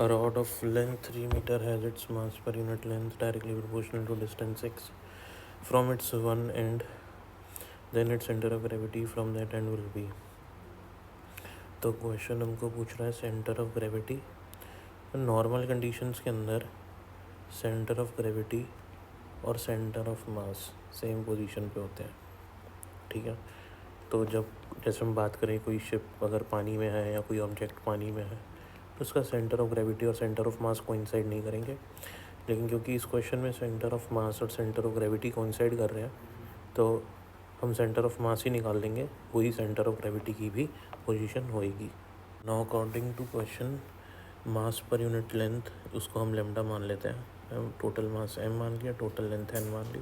A rod of length 3 meter has its mass per unit length directly proportional to distance x from its one end. Then its center of gravity from that end will be. तो question हमको पूछ रहा है centre of gravity. Normal conditions के अंदर centre of gravity और centre of mass same position पे होते हैं, ठीक है। तो जब जैसे हम बात करें कोई शिप अगर पानी में है या कोई ऑब्जेक्ट पानी में है तो उसका सेंटर ऑफ ग्रेविटी और सेंटर ऑफ मास कोइंसाइड नहीं करेंगे। लेकिन क्योंकि इस क्वेश्चन में सेंटर ऑफ मास और सेंटर ऑफ ग्रेविटी कोइंसाइड कर रहे हैं तो हम सेंटर ऑफ मास ही निकाल देंगे, वही सेंटर ऑफ ग्रेविटी की भी पोजीशन होएगी। Now according to question mass per unit length उसको हम लेमडा मान लेते हैं। हम टोटल मास m मान लिया, टोटल लेंथ n मान ली।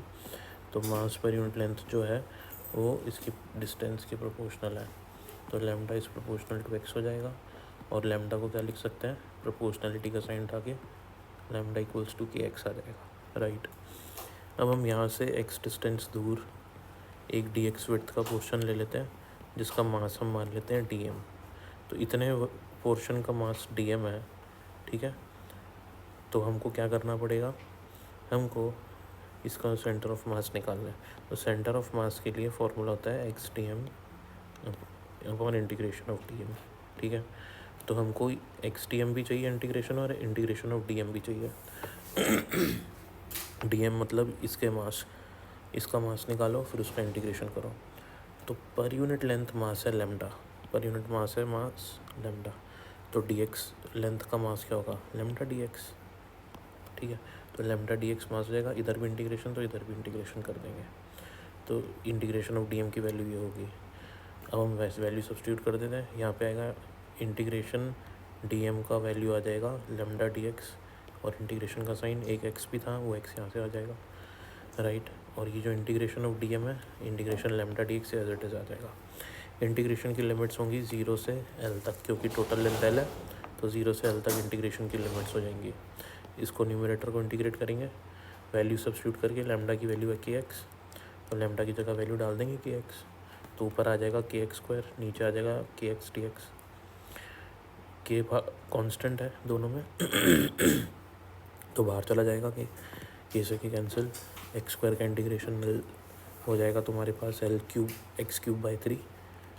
तो मास पर यूनिट लेंथ जो है वो इसकी डिस्टेंस के प्रोपोर्शनल है, तो lambda is proportional to x हो जाएगा। और लेमडा को क्या लिख सकते हैं, प्रोपोर्शनलिटी का साइन उठा के लेमडा इक्वल्स टू के एक्स आ जाएगा, राइट। अब हम यहाँ से x डिस्टेंस दूर एक dx विड्थ का पोर्शन ले लेते हैं जिसका मास हम मान लेते हैं dm। तो इतने पोर्शन का मास dm है, ठीक है। तो हमको क्या करना पड़ेगा, हमको इसका सेंटर ऑफ मास निकालना है। तो सेंटर ऑफ मास के लिए फॉर्मूला होता है X D M upon integration of D M, ठीक है। तो हमको एक्स डी एम भी चाहिए इंटीग्रेशन और इंटीग्रेशन ऑफ डी एम भी चाहिए। डी एम मतलब इसके मास, इसका मास निकालो फिर उसका इंटीग्रेशन करो। तो पर यूनिट लेंथ मास है लेमडा, पर यूनिट मास है मास लेमडा। तो डी एक्स लेंथ का मास क्या होगा, लेमडा डी एक्स, ठीक है। तो लेमडा डी एक्स मास हो जाएगा, इधर भी इंटीग्रेशन तो इधर भी इंटीग्रेशन कर देंगे। तो इंटीग्रेशन ऑफ डी एम की वैल्यू ये होगी। अब हम वैसे वैल्यू सब्स्टिट्यूट कर देते हैं, यहाँ पे आएगा इंटीग्रेशन डी एम का वैल्यू आ जाएगा लेमडा डी एक्स, और इंटीग्रेशन का साइन एक एक्स भी था वो एक्स यहाँ से आ जाएगा, राइट। और ये जो इंटीग्रेशन ऑफ डी एम है इंटीग्रेशन लेमडा डी एक्स से एज इट इज़ आ जाएगा। इंटीग्रेशन की लिमिट्स होंगी 0 से l तक, क्योंकि टोटल लेंथ l है तो 0 से l तक इंटीग्रेशन की लिमिट्स हो जाएंगी। इसको न्यूमरेटर को इंटीग्रेट करेंगे, वैल्यू सब्स्टिट्यूट करके लेमडा की वैल्यू है के एक्स, तो लेमडा की जगह वैल्यू डाल देंगे के एक्स। तो ऊपर आ जाएगा के एक्स स्क्वायर, नीचे आ जाएगा के एक्स डी एक्स। के कॉन्स्टेंट है दोनों में तो बाहर चला जाएगा के से के कैंसिल, एक्स स्क्वायर का इंटीग्रेशन हो जाएगा तुम्हारे पास L cube x cube by 3।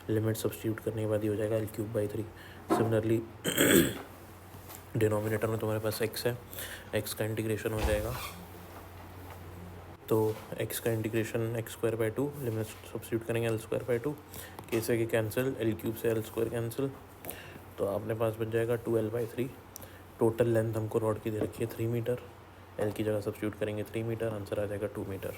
Limit substitute करने के बाद ये हो जाएगा L cube by 3। Similarly denominator में तुम्हारे पास x है, x का इंटीग्रेशन हो जाएगा, तो x का इंटीग्रेशन x square by 2, limit substitute करेंगे एल स्क्वायर बाई 2, के से के कैंसिल, एल क्यूब से एल स्क्वायर कैंसिल, तो आपने पास बन जाएगा 2l/3। टोटल लेंथ हमको रॉड की दे रखी है 3 मीटर, एल की जगह सब्स्टिट्यूट करेंगे 3 मीटर, आंसर आ जाएगा 2 मीटर।